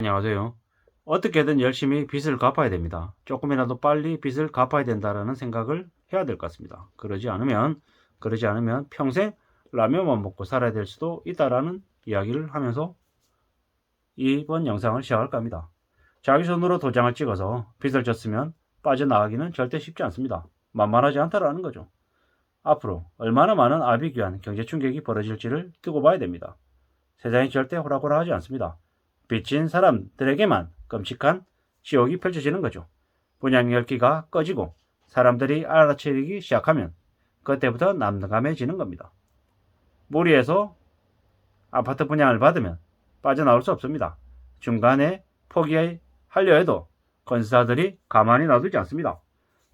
안녕하세요. 어떻게든 열심히 빚을 갚아야 됩니다. 조금이라도 빨리 빚을 갚아야 된다라는 생각을 해야 될 것 같습니다. 그러지 않으면 평생 라면만 먹고 살아야 될 수도 있다라는 이야기를 하면서 이번 영상을 시작할까 합니다. 자기 손으로 도장을 찍어서 빚을 졌으면 빠져나가기는 절대 쉽지 않습니다. 만만하지 않다라는 거죠. 앞으로 얼마나 많은 아비규환 경제 충격이 벌어질지를 두고 봐야 됩니다. 세상이 절대 호락호락하지 않습니다. 빚진 사람들에게만 끔찍한 지옥이 펼쳐지는 거죠. 분양열기가 꺼지고 사람들이 알아채리기 시작하면 그때부터 난감해지는 겁니다. 무리해서 아파트 분양을 받으면 빠져나올 수 없습니다. 중간에 포기하려 해도 건설사들이 가만히 놔두지 않습니다.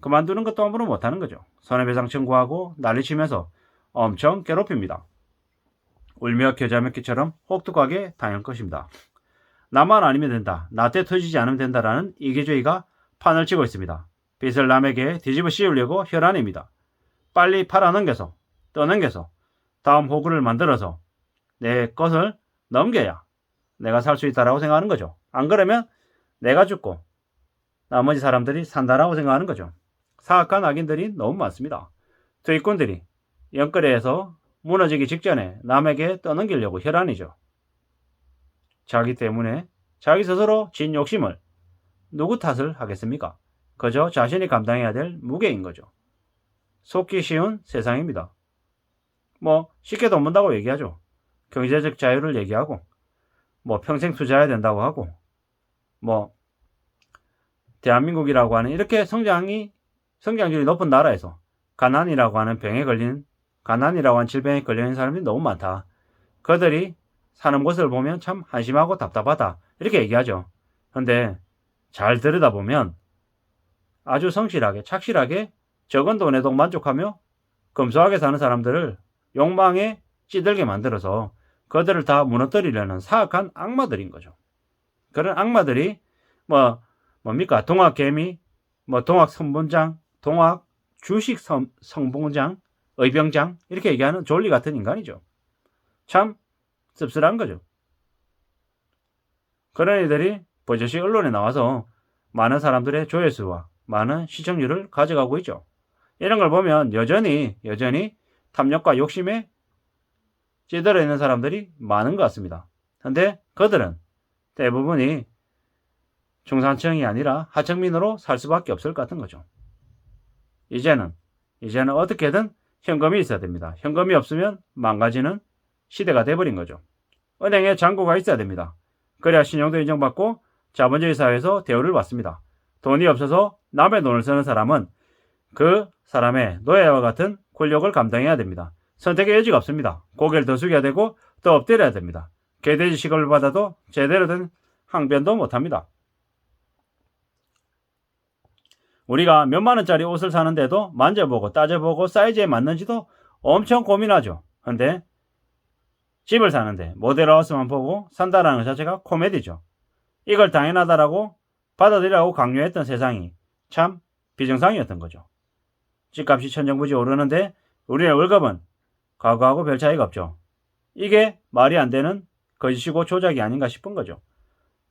그만두는 것도 아무로 못하는 거죠. 손해배상 청구하고 난리치면서 엄청 괴롭힙니다. 울며 겨자 먹기처럼 혹독하게 당할 것입니다. 나만 아니면 된다. 나 때 터지지 않으면 된다라는 이기주의가 판을 치고 있습니다. 빚을 남에게 뒤집어 씌우려고 혈안입니다. 빨리 팔아넘겨서 떠넘겨서 다음 호구를 만들어서 내 것을 넘겨야 내가 살 수 있다라고 생각하는 거죠. 안 그러면 내가 죽고 나머지 사람들이 산다라고 생각하는 거죠. 사악한 악인들이 너무 많습니다. 투입꾼들이 영끌에서 무너지기 직전에 남에게 떠넘기려고 혈안이죠. 자기 때문에 자기 스스로 진 욕심을 누구 탓을 하겠습니까? 그저 자신이 감당해야 될 무게인 거죠. 속기 쉬운 세상입니다. 쉽게 돈 번다고 얘기하죠. 경제적 자유를 얘기하고 평생 투자해야 된다고 하고 대한민국이라고 하는 이렇게 성장률이 높은 나라에서 가난이라고 하는 질병에 걸린 사람이 너무 많다. 그들이 사는 곳을 보면 참 한심하고 답답하다. 이렇게 얘기하죠. 근데 잘 들여다보면 아주 성실하게, 착실하게 적은 돈에도 만족하며 검소하게 사는 사람들을 욕망에 찌들게 만들어서 그들을 다 무너뜨리려는 사악한 악마들인 거죠. 그런 악마들이 뭡니까? 동학개미, 동학선본장, 동학 주식 성봉장, 의병장 이렇게 얘기하는 졸리 같은 인간이죠. 참 씁쓸한 거죠. 그런 이들이 버젓이 언론에 나와서 많은 사람들의 조회수와 많은 시청률을 가져가고 있죠. 이런 걸 보면 여전히 탐욕과 욕심에 찌들어 있는 사람들이 많은 것 같습니다. 근데 그들은 대부분이 중산층이 아니라 하층민으로 살 수밖에 없을 것 같은 거죠. 이제는 어떻게든 현금이 있어야 됩니다. 현금이 없으면 망가지는 시대가 돼버린 거죠. 은행에 잔고가 있어야 됩니다. 그래야 신용도 인정받고 자본주의 사회에서 대우를 받습니다. 돈이 없어서 남의 돈을 쓰는 사람은 그 사람의 노예와 같은 권력을 감당해야 됩니다. 선택의 여지가 없습니다. 고개를 더 숙여야 되고 더 엎드려야 됩니다. 개돼지 취급을 받아도 제대로 된 항변도 못합니다. 우리가 몇만 원짜리 옷을 사는데도 만져보고 따져보고 사이즈에 맞는지도 엄청 고민하죠. 근데 집을 사는데 모델하우스만 보고 산다라는 것 자체가 코미디죠. 이걸 당연하다라고 받아들이라고 강요했던 세상이 참 비정상이었던 거죠. 집값이 천정부지 오르는데 우리의 월급은 과거하고 별 차이가 없죠. 이게 말이 안 되는 거짓이고 조작이 아닌가 싶은 거죠.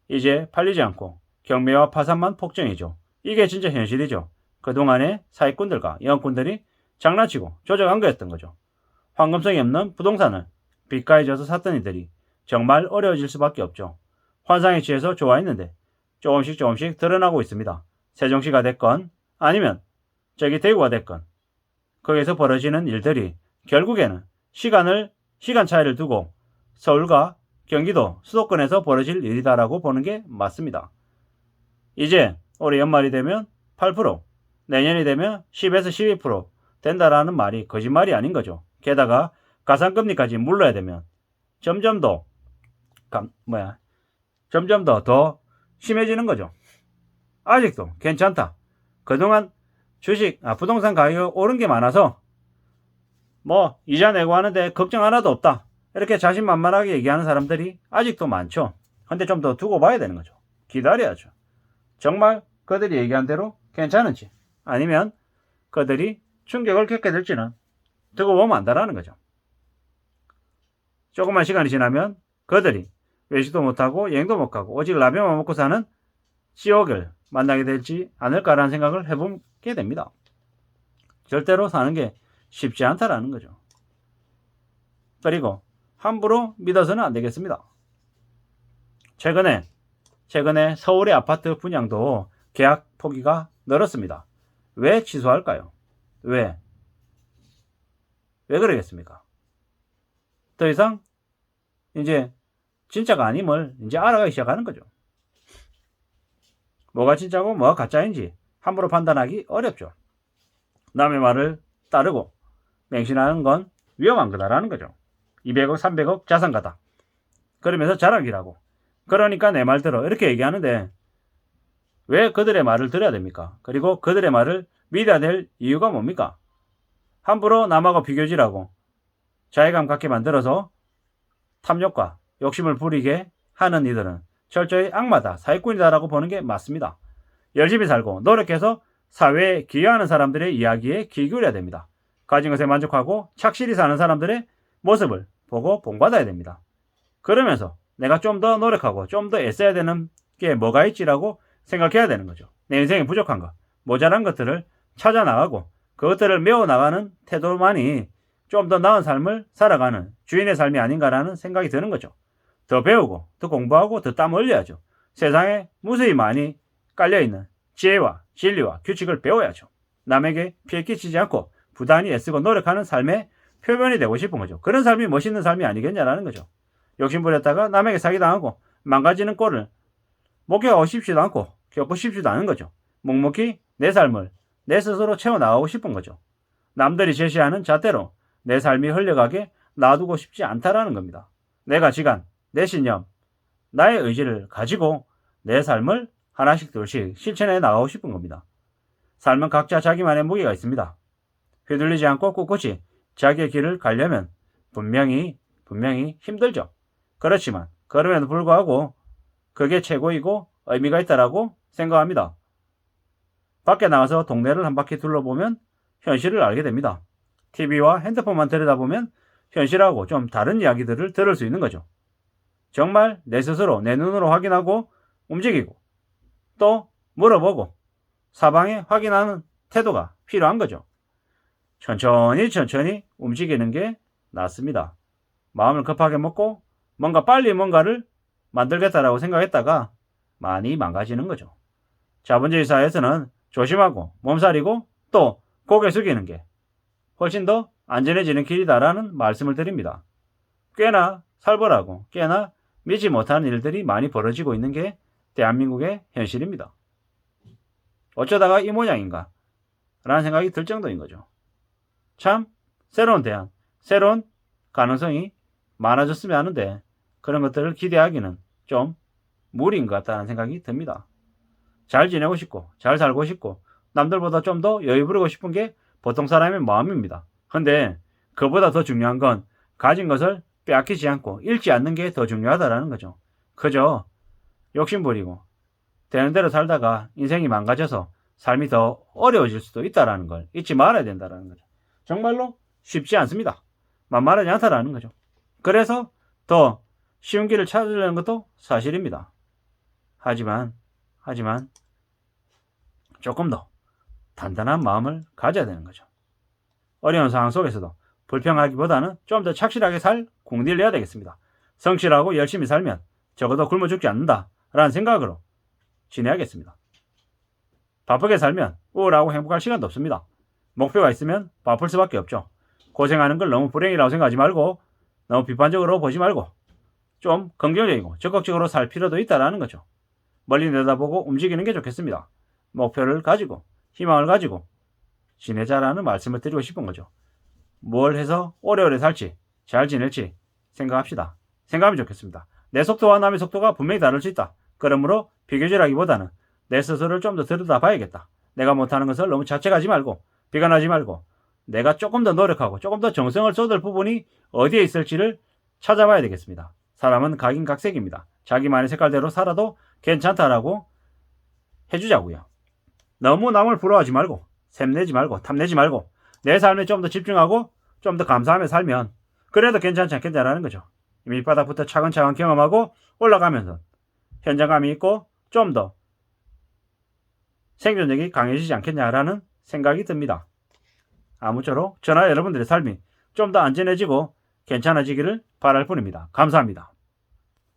이제 팔리지 않고 경매와 파산만 폭증이죠. 이게 진짜 현실이죠. 그동안의 사기꾼들과 영업꾼들이 장난치고 조작한 거였던 거죠. 황금성이 없는 부동산을 빚가에 져서 샀던 이들이 정말 어려워질 수밖에 없죠. 환상에 취해서 좋아했는데 조금씩 드러나고 있습니다. 세종시가 됐건 아니면 저기 대구가 됐건 거기서 벌어지는 일들이 결국에는 시간 차이를 두고 서울과 경기도 수도권에서 벌어질 일이다라고 보는 게 맞습니다. 이제 올해 연말이 되면 8%, 내년이 되면 10에서 12% 된다라는 말이 거짓말이 아닌 거죠. 게다가 가산금리까지 물러야 되면 점점 더 심해지는 거죠. 아직도 괜찮다. 그동안 부동산 가격이 오른 게 많아서 이자 내고 하는데 걱정 하나도 없다. 이렇게 자신만만하게 얘기하는 사람들이 아직도 많죠. 근데 좀 더 두고 봐야 되는 거죠. 기다려야죠. 정말 그들이 얘기한 대로 괜찮은지 아니면 그들이 충격을 겪게 될지는 두고 보면 안다라는 거죠. 조금만 시간이 지나면 그들이 외식도 못하고 여행도 못 가고 오직 라면만 먹고 사는 지옥을 만나게 되지 않을까라는 생각을 해보게 됩니다. 절대로 사는 게 쉽지 않다라는 거죠. 그리고 함부로 믿어서는 안 되겠습니다. 최근에 서울의 아파트 분양도 계약 포기가 늘었습니다. 왜 취소할까요? 왜 그러겠습니까? 더 이상 이제 진짜가 아님을 이제 알아가기 시작하는 거죠. 뭐가 진짜고 뭐가 가짜인지 함부로 판단하기 어렵죠. 남의 말을 따르고 맹신하는 건 위험한 거다라는 거죠. 200억, 300억 자산가다. 그러면서 자랑이라고. 그러니까 내 말대로 이렇게 얘기하는데 왜 그들의 말을 들어야 됩니까? 그리고 그들의 말을 믿어야 될 이유가 뭡니까? 함부로 남하고 비교질하고 자괴감 갖게 만들어서 탐욕과 욕심을 부리게 하는 이들은 철저히 악마다, 사기꾼이다라고 보는 게 맞습니다. 열심히 살고 노력해서 사회에 기여하는 사람들의 이야기에 귀 기울여야 됩니다. 가진 것에 만족하고 착실히 사는 사람들의 모습을 보고 본받아야 됩니다. 그러면서 내가 좀 더 노력하고 좀 더 애써야 되는 게 뭐가 있지라고 생각해야 되는 거죠. 내 인생에 부족한 것, 모자란 것들을 찾아 나가고 그것들을 메워 나가는 태도만이 좀 더 나은 삶을 살아가는 주인의 삶이 아닌가라는 생각이 드는 거죠. 더 배우고 더 공부하고 더 땀 흘려야죠. 세상에 무수히 많이 깔려있는 지혜와 진리와 규칙을 배워야죠. 남에게 피해 끼치지 않고 부단히 애쓰고 노력하는 삶의 표면이 되고 싶은 거죠. 그런 삶이 멋있는 삶이 아니겠냐라는 거죠. 욕심부렸다가 남에게 사기당하고 망가지는 꼴을 목격하고 싶지도 않고 겪고 싶지도 않은 거죠. 묵묵히 내 삶을 내 스스로 채워나가고 싶은 거죠. 남들이 제시하는 잣대로 내 삶이 흘러가게 놔두고 싶지 않다라는 겁니다. 내 가치관, 내 신념, 나의 의지를 가지고 내 삶을 하나씩 둘씩 실천해 나가고 싶은 겁니다. 삶은 각자 자기만의 무게가 있습니다. 휘둘리지 않고 꿋꿋이 자기의 길을 가려면 분명히 힘들죠. 그렇지만 그럼에도 불구하고 그게 최고이고 의미가 있다라고 생각합니다. 밖에 나가서 동네를 한 바퀴 둘러보면 현실을 알게 됩니다. TV와 핸드폰만 들여다보면 현실하고 좀 다른 이야기들을 들을 수 있는 거죠. 정말 내 스스로 내 눈으로 확인하고 움직이고 또 물어보고 사방에 확인하는 태도가 필요한 거죠. 천천히 움직이는 게 낫습니다. 마음을 급하게 먹고 빨리 뭔가를 만들겠다라고 생각했다가 많이 망가지는 거죠. 자본주의 사회에서는 조심하고 몸살이고 또 고개 숙이는 게 훨씬 더 안전해지는 길이다라는 말씀을 드립니다. 꽤나 살벌하고 꽤나 믿지 못하는 일들이 많이 벌어지고 있는 게 대한민국의 현실입니다. 어쩌다가 이 모양인가? 라는 생각이 들 정도인 거죠. 참 새로운 대안, 새로운 가능성이 많아졌으면 하는데 그런 것들을 기대하기는 좀 무리인 것 같다는 생각이 듭니다. 잘 지내고 싶고 잘 살고 싶고 남들보다 좀 더 여유 부리고 싶은 게 보통 사람의 마음입니다. 근데 그보다 더 중요한 건 가진 것을 빼앗기지 않고 잃지 않는 게 더 중요하다라는 거죠. 그저 욕심 부리고 되는 대로 살다가 인생이 망가져서 삶이 더 어려워질 수도 있다라는 걸 잊지 말아야 된다라는 거죠. 정말로 쉽지 않습니다. 만만하지 않다라는 거죠. 그래서 더 쉬운 길을 찾으려는 것도 사실입니다. 하지만 조금 더 단단한 마음을 가져야 되는 거죠. 어려운 상황 속에서도 불평하기보다는 좀 더 착실하게 살 궁디를 내야 되겠습니다. 성실하고 열심히 살면 적어도 굶어 죽지 않는다 라는 생각으로 지내야겠습니다. 바쁘게 살면 우울하고 행복할 시간도 없습니다. 목표가 있으면 바쁠 수밖에 없죠. 고생하는 걸 너무 불행이라고 생각하지 말고 너무 비판적으로 보지 말고 좀 긍정적이고 적극적으로 살 필요도 있다라는 거죠. 멀리 내다보고 움직이는 게 좋겠습니다. 목표를 가지고 희망을 가지고 지내자라는 말씀을 드리고 싶은 거죠. 뭘 해서 오래오래 살지 잘 지낼지 생각합시다. 생각하면 좋겠습니다. 내 속도와 남의 속도가 분명히 다를 수 있다. 그러므로 비교질하기보다는 내 스스로를 좀 더 들여다봐야겠다. 내가 못하는 것을 너무 자책하지 말고 비관하지 말고 내가 조금 더 노력하고 조금 더 정성을 쏟을 부분이 어디에 있을지를 찾아봐야 되겠습니다. 사람은 각인각색입니다. 자기만의 색깔대로 살아도 괜찮다라고 해주자고요. 너무 남을 부러워하지 말고 샘내지 말고 탐내지 말고 내 삶에 좀 더 집중하고 좀 더 감사하며 살면 그래도 괜찮지 않겠냐라는 거죠. 밑바닥부터 차근차근 경험하고 올라가면서 현장감이 있고 좀 더 생존력이 강해지지 않겠냐라는 생각이 듭니다. 아무쪼록 저나 여러분들의 삶이 좀 더 안전해지고 괜찮아지기를 바랄 뿐입니다. 감사합니다.